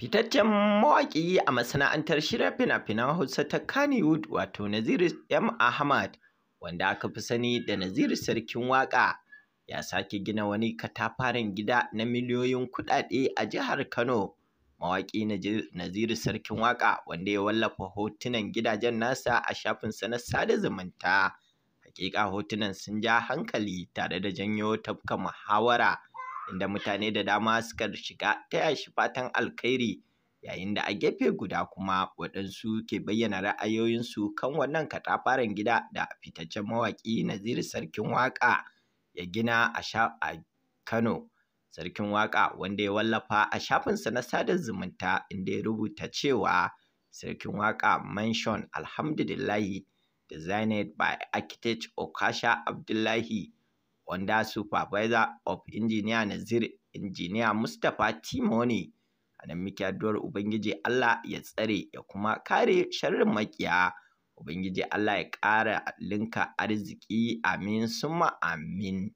Fitaccen mawaƙi a masana'antar shirya fina-finan Hausa ta Kannywood wato Naziru M. Ahmad, wanda aka fi sani da Naziru Sarkin Waƙa, ya sake gina wani katafaren gida na miliyoyin kuɗaɗe a jihar Kano. Mawaƙi Naziru Sarkin Waƙa, wanda ya wallafa hotunan gidajen nasa a shafinsa na sada zumunta. Hakika hotunan sun ja hankali tare da janyo tafka muhawara, inda mutane da dama suka shiga taya shi fatan alkhairi, yayin da a gefe guda kuma waɗansu ke bayyana ra'ayoyinsu kan wannan katafaren gida da fitaccen mawaƙi Naziru Sarkin Waƙa ya gina a Kano. Sarkin Waƙa, wanda ya wallafa a shafinsa na sada zumunta, inda ya rubuta cewa Sarkin Waƙa Mansion, Alhamdulillahi, designed by architect Okasha Abdullahi, under supervisor of engineer Nazir engineer Mustapha Timoni. A nan muke addu'ar Ubangiji Allah ya tsare ya kuma kare sharrin makiya. Ubangiji Allah ya ƙara linka arziki, amin summa amin.